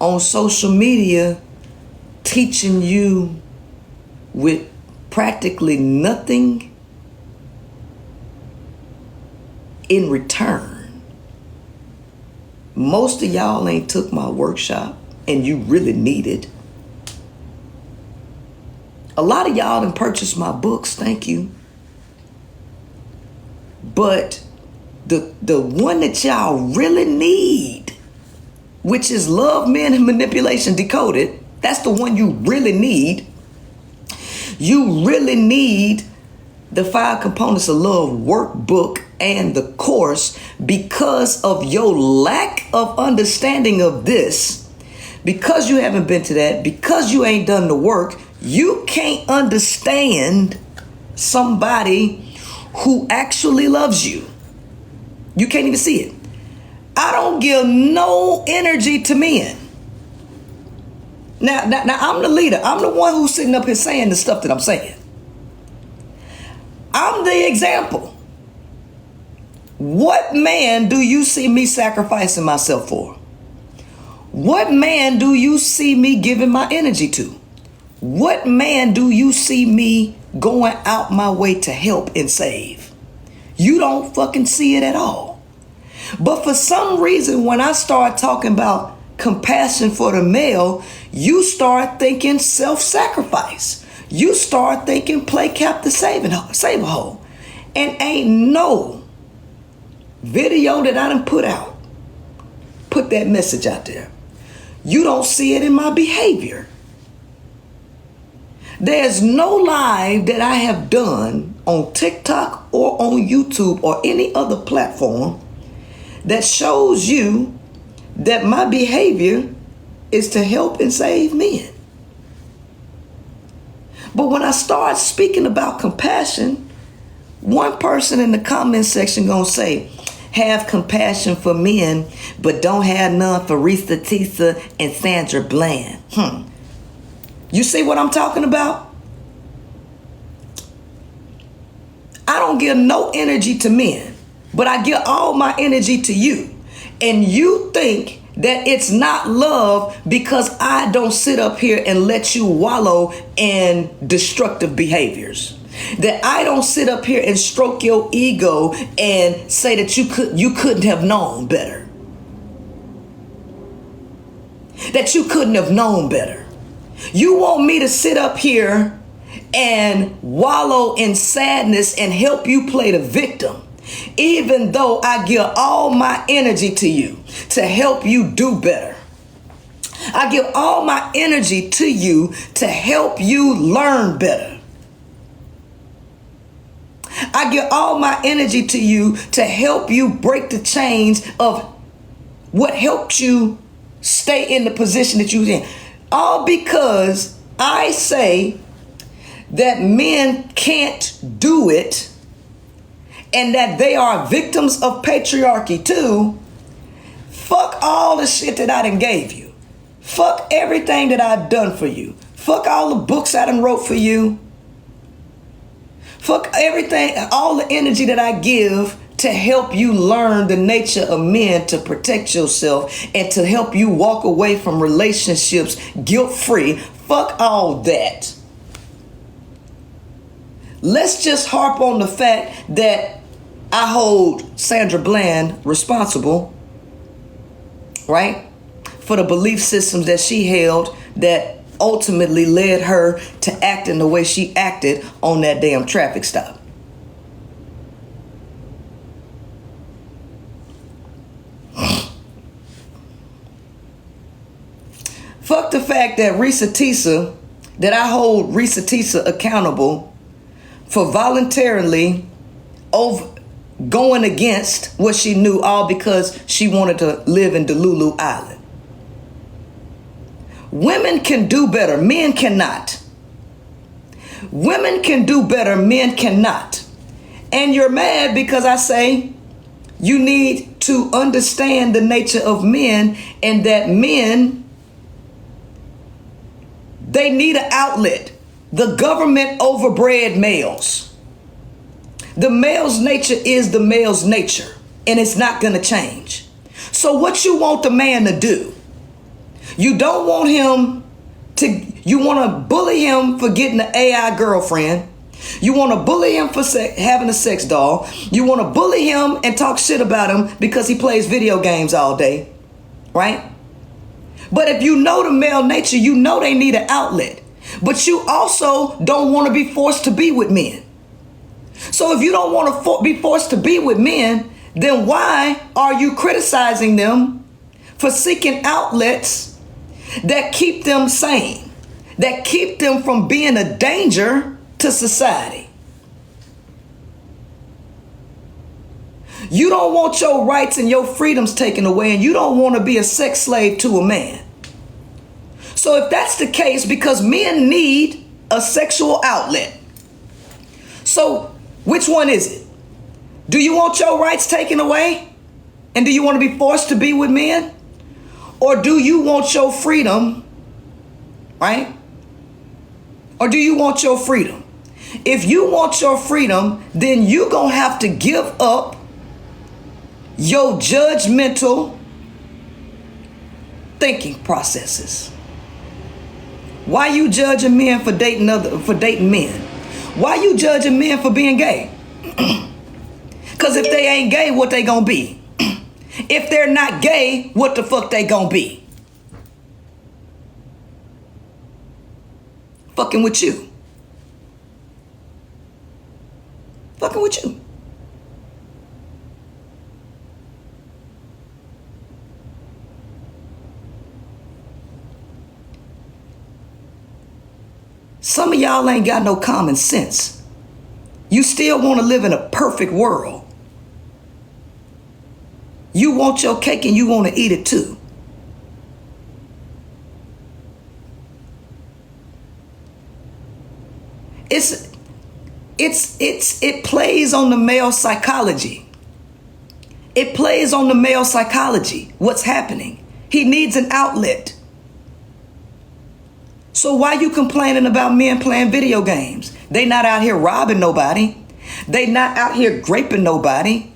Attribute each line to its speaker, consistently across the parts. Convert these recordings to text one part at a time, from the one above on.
Speaker 1: on social media teaching you with practically nothing in return. Most of y'all ain't took my workshop and you really need it. A lot of y'all done purchased my books, thank you. But the one that y'all really need, which is Love, Men, and Manipulation Decoded, that's the one you really need. You really need the 5 Components of Love workbook and the course because of your lack of understanding of this. Because you haven't been to that, because you ain't done the work, you can't understand somebody who actually loves you. You can't even see it. I don't give no energy to men. Now, I'm the leader. I'm the one who's sitting up here saying the stuff that I'm saying. I'm the example. What man do you see me sacrificing myself for? What man do you see me giving my energy to? What man do you see me going out my way to help and save? You don't fucking see it at all. But for some reason, when I start talking about compassion for the male, you start thinking self-sacrifice. You start thinking play captain, save a hole. And ain't no video that I done put that message out there. You don't see it in my behavior. There's no live that I have done on TikTok or on YouTube or any other platform that shows you that my behavior is to help and save men. But when I start speaking about compassion, one person in the comment section gonna say, have compassion for men, but don't have none for Risa Tisa and Sandra Bland. You see what I'm talking about? I don't give no energy to men, but I give all my energy to you. And you think that it's not love because I don't sit up here and let you wallow in destructive behaviors. That I don't sit up here and stroke your ego and say that you couldn't have known better. That you couldn't have known better. You want me to sit up here and wallow in sadness and help you play the victim, even though I give all my energy to you to help you do better. I give all my energy to you to help you learn better. I give all my energy to you to help you break the chains of what helped you stay in the position that you was in. All because I say that men can't do it and that they are victims of patriarchy too. Fuck all the shit that I done gave you. Fuck everything that I've done for you. Fuck all the books I done wrote for you. Fuck everything, all the energy that I give to help you learn the nature of men, to protect yourself, and to help you walk away from relationships guilt-free. Fuck all that. Let's just harp on the fact that I hold Sandra Bland responsible, right, for the belief systems that she held that ultimately led her to acting the way she acted on that damn traffic stop. Fuck the fact that that I hold Risa Tisa accountable for voluntarily going against what she knew, all because she wanted to live in Delulu Island. Women can do better, men cannot. Women can do better, men cannot. And you're mad because I say you need to understand the nature of men, and that men, they need an outlet. The government overbred males. The male's nature is the male's nature, and it's not going to change. So what you want the man to do? You don't want him you want to bully him for getting an AI girlfriend. You want to bully him for having a sex doll. You want to bully him and talk shit about him because he plays video games all day, right? But if you know the male nature, you know they need an outlet. But you also don't want to be forced to be with men. So if you don't want to be forced to be with men, then why are you criticizing them for seeking outlets that keep them sane, that keep them from being a danger to society? You don't want your rights and your freedoms taken away, and you don't want to be a sex slave to a man. So if that's the case, because men need a sexual outlet, so which one is it? Do you want your rights taken away? And do you want to be forced to be with men? Or do you want your freedom, right? Or do you want your freedom? If you want your freedom, then you're going to have to give up your judgmental thinking processes. Why you judging men for dating men? Why you judging men for being gay? Because if they ain't gay, what they gonna be? If they're not gay, what the fuck they gonna be? Fucking with you. Fucking with you. Some of y'all ain't got no common sense. You still want to live in a perfect world. You want your cake and you want to eat it too. It plays on the male psychology. It plays on the male psychology. What's happening? He needs an outlet. So why you complaining about men playing video games? They not out here robbing nobody. They not out here raping nobody.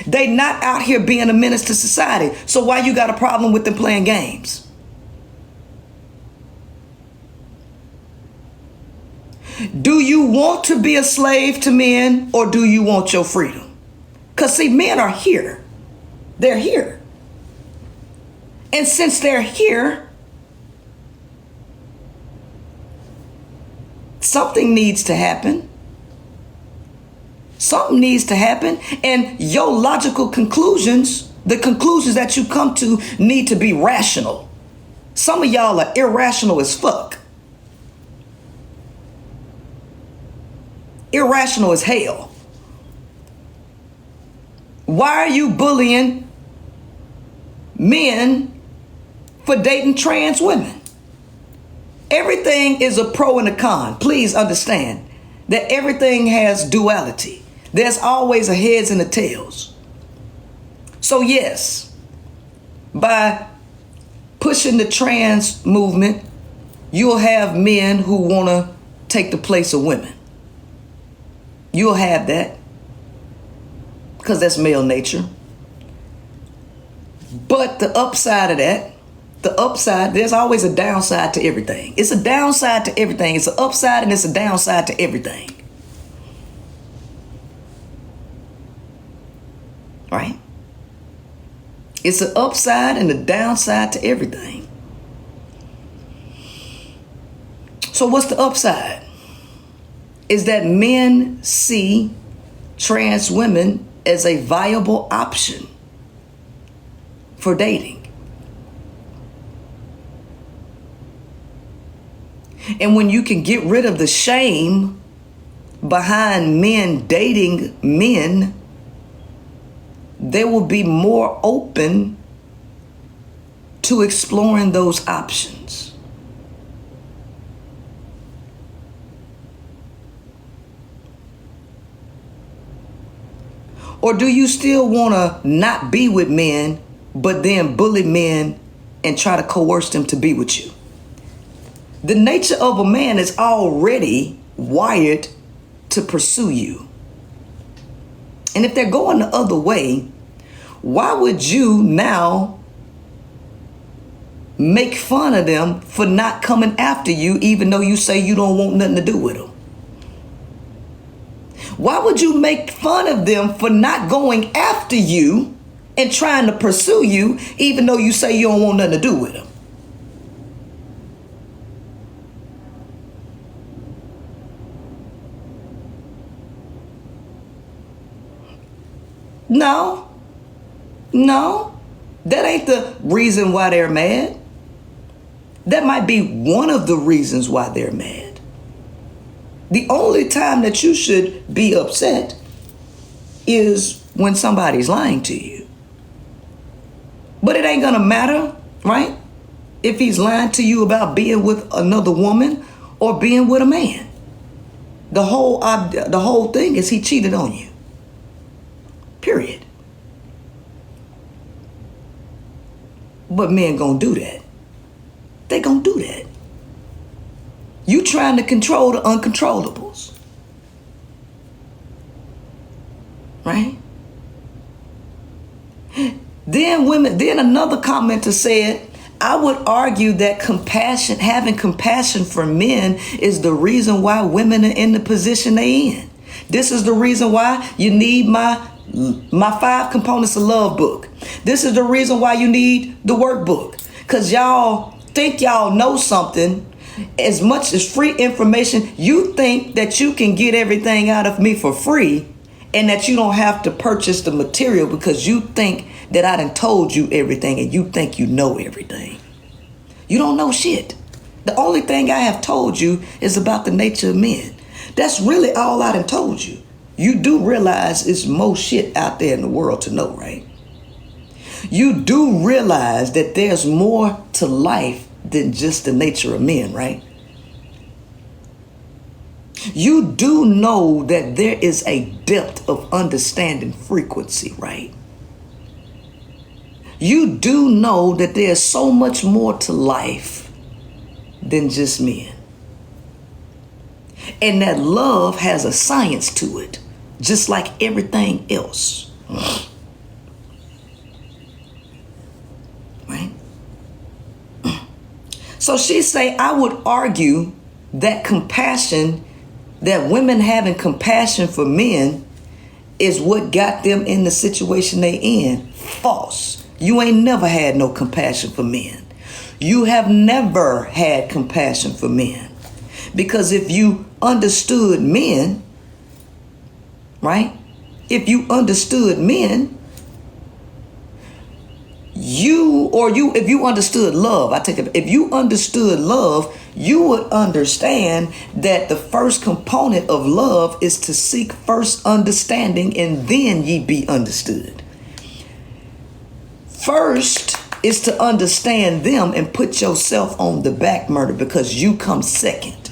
Speaker 1: They not out here being a menace to society. So why you got a problem with them playing games? Do you want to be a slave to men, or do you want your freedom? Because see, men are here. They're here. And since they're here, something needs to happen. Something needs to happen. And your logical conclusions, the conclusions that you come to, need to be rational. Some of y'all are irrational as fuck. Irrational as hell. Why are you bullying men for dating trans women? Everything is a pro and a con. Please understand that everything has duality. There's always a heads and a tails. So yes, by pushing the trans movement, you'll have men who want to take the place of women. You'll have that, because that's male nature. But the upside of that, there's always a downside to everything. It's a downside to everything. It's an upside and it's a downside to everything. Right? It's an upside and a downside to everything. So what's the upside? Is that men see trans women as a viable option for dating. And when you can get rid of the shame behind men dating men, they will be more open to exploring those options. Or do you still want to not be with men, but then bully men and try to coerce them to be with you? The nature of a man is already wired to pursue you. And if they're going the other way, why would you now make fun of them for not coming after you, even though you say you don't want nothing to do with them? Why would you make fun of them for not going after you and trying to pursue you, even though you say you don't want nothing to do with them? No, that ain't the reason why they're mad. That might be one of the reasons why they're mad. The only time that you should be upset is when somebody's lying to you. But it ain't gonna matter, right? If he's lying to you about being with another woman or being with a man. The whole thing is he cheated on you. Period. But men gonna do that. They gonna do that. You trying to control the uncontrollables. Right? Then another commenter said, I would argue that having compassion for men is the reason why women are in the position they in. This is the reason why you need my 5 components of love book. This is the reason why you need the workbook. Because y'all think y'all know something. As much as free information, you think that you can get everything out of me for free and that you don't have to purchase the material because you think that I done told you everything and you think you know everything. You don't know shit. The only thing I have told you is about the nature of men. That's really all I done told you. You do realize it's more shit out there in the world to know, right? You do realize that there's more to life than just the nature of men, right? You do know that there is a depth of understanding frequency, right? You do know that there's so much more to life than just men. And that love has a science to it, just like everything else. Right? So she say, I would argue that that women having compassion for men is what got them in the situation they in. False. You ain't never had no compassion for men. You have never had compassion for men. Because if you understood men, right? If you understood men, if you understood love, if you understood love, you would understand that the first component of love is to seek first understanding and then ye be understood. First is to understand them and put yourself on the back burner because you come second.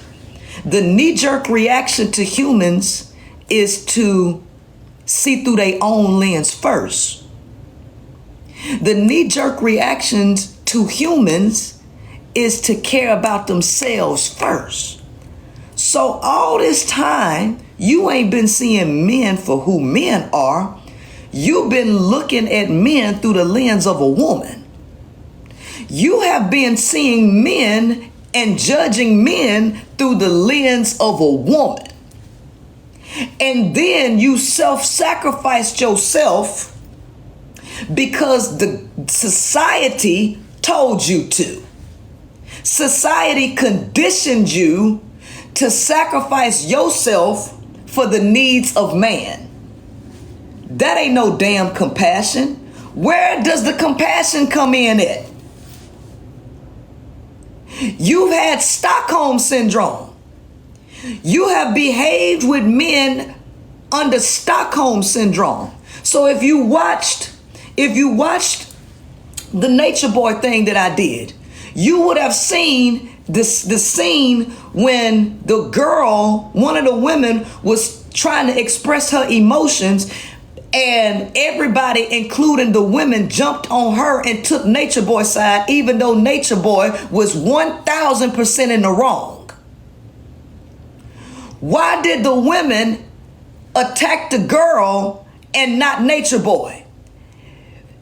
Speaker 1: The knee-jerk reaction to humans is to see through their own lens first. The knee-jerk reactions to humans is to care about themselves first. So all this time, you ain't been seeing men for who men are. You've been looking at men through the lens of a woman. You have been seeing men and judging men through the lens of a woman. And then you self-sacrificed yourself because the society told you to. Society conditioned you to sacrifice yourself for the needs of man. That ain't no damn compassion. Where does the compassion come in at? You've had Stockholm syndrome. You have behaved with men under Stockholm syndrome. So if you watched the Nature Boy thing that I did, you would have seen the scene when the girl, one of the women, was trying to express her emotions, and everybody, including the women, jumped on her and took Nature Boy's side, even though Nature Boy was 1,000% in the wrong. Why did the women attack the girl and not Nature Boy?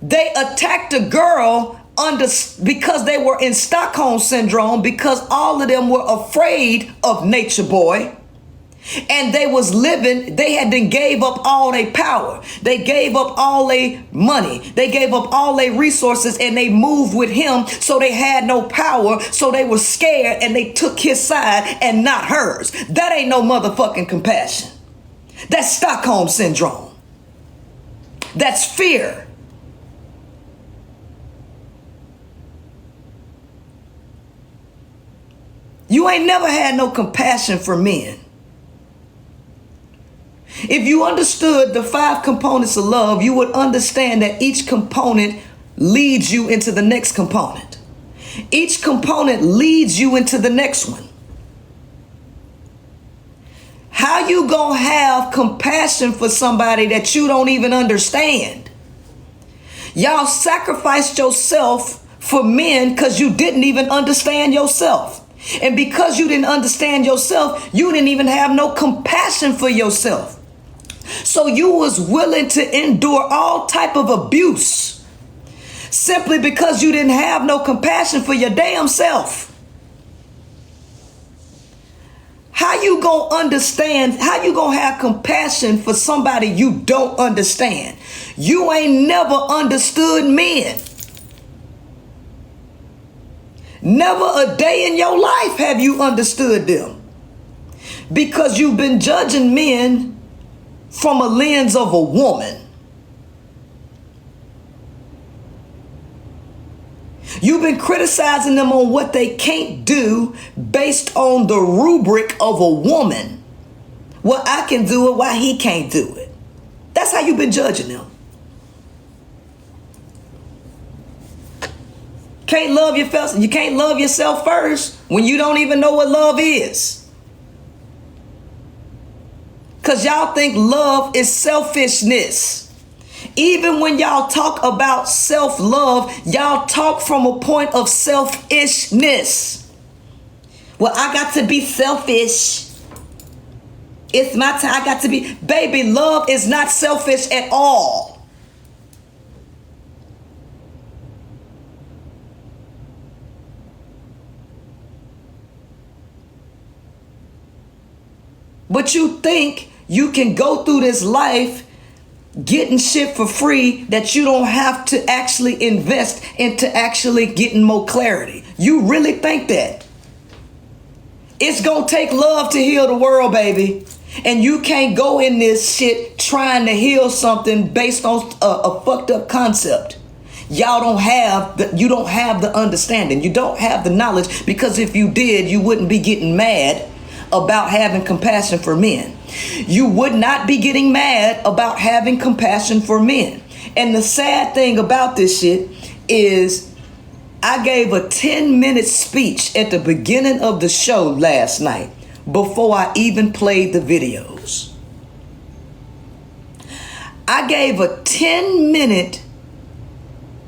Speaker 1: They attacked the girl under, because they were in Stockholm syndrome, because all of them were afraid of Nature Boy. And they was living, they had then gave up all their power. They gave up all their money. They gave up all their resources, and they moved with him. So they had no power. So they were scared, and they took his side and not hers. That ain't no motherfucking compassion. That's Stockholm syndrome. That's fear. You ain't never had no compassion for men. If you understood the 5 components of love, you would understand that each component leads you into the next component. Each component leads you into the next one. How you gonna have compassion for somebody that you don't even understand? Y'all sacrificed yourself for men because you didn't even understand yourself. And because you didn't understand yourself, you didn't even have no compassion for yourself. So you was willing to endure all type of abuse simply because you didn't have no compassion for your damn self. How you gonna understand? How you gonna have compassion for somebody you don't understand? You ain't never understood men. Never a day in your life have you understood them, because you've been judging men from a lens of a woman. You've been criticizing them on what they can't do based on the rubric of a woman. Well, I can do it, why he can't do it. That's how you've been judging them. You can't love yourself first when you don't even know what love is. Because y'all think love is selfishness. Even when y'all talk about self-love, y'all talk from a point of selfishness. Well, I got to be selfish. It's my time. I got to be. Baby, love is not selfish at all. But you think you can go through this life getting shit for free that you don't have to actually invest into actually getting more clarity. You really think that? It's gonna take love to heal the world, baby. And you can't go in this shit trying to heal something based on a fucked up concept. You don't have the understanding. You don't have the knowledge, because if you did, you wouldn't be getting mad about having compassion for men. You would not be getting mad about having compassion for men. And the sad thing about this shit is I gave a 10-minute speech at the beginning of the show last night before I even played the videos. I gave a 10-minute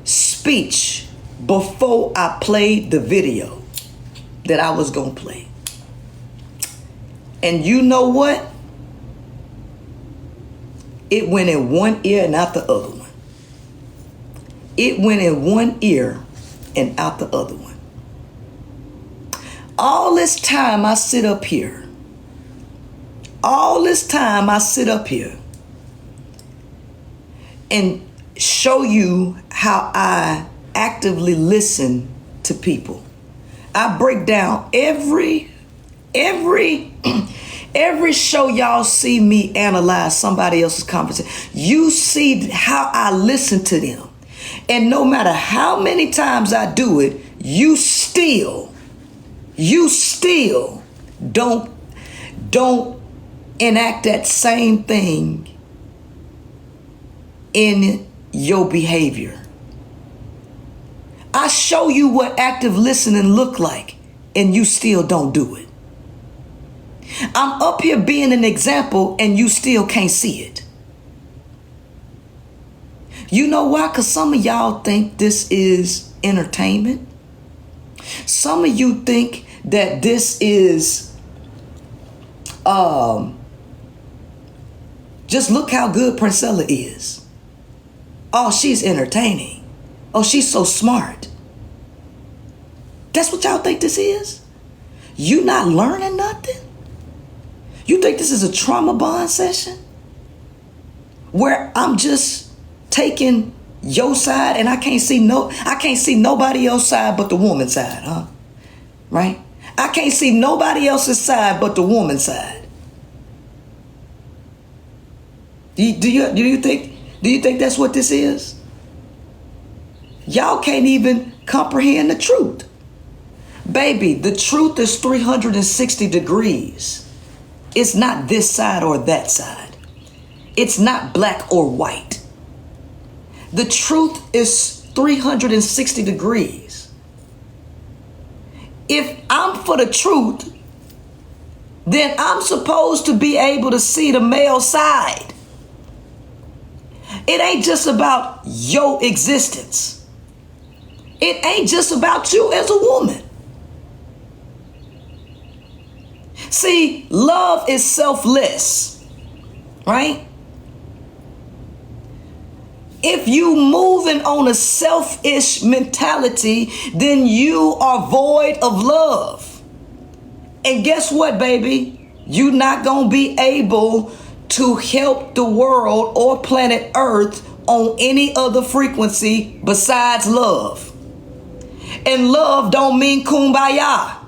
Speaker 1: speech before I played the video that I was going to play. And you know what? It went in one ear and out the other one. It went in one ear and out the other one. All this time I sit up here. All this time I sit up here and show you how I actively listen to people. I break down every show y'all see me analyze somebody else's conversation. You see how I listen to them. And no matter how many times I do it, you still don't enact that same thing in your behavior. I show you what active listening look like, and you still don't do it. I'm up here being an example, and you still can't see it. You know why? Because some of y'all think this is entertainment. Some of you think that this is, just look how good Princella is. Oh, she's entertaining. Oh, she's so smart. That's what y'all think this is? You not learning nothing? You think this is a trauma bond session? Where I'm just taking your side and I can't see nobody else's side but the woman's side, huh? Right? I can't see nobody else's side but the woman's side. Do you think that's what this is? Y'all can't even comprehend the truth. Baby, the truth is 360 degrees. It's not this side or that side. It's not black or white. The truth is 360 degrees. If I'm for the truth, then I'm supposed to be able to see the male side. It ain't just about your existence. It ain't just about you as a woman. See, love is selfless, right? If you moving on a selfish mentality, then you are void of love. And guess what, baby? You're not going to be able to help the world or planet Earth on any other frequency besides love. And love don't mean kumbaya.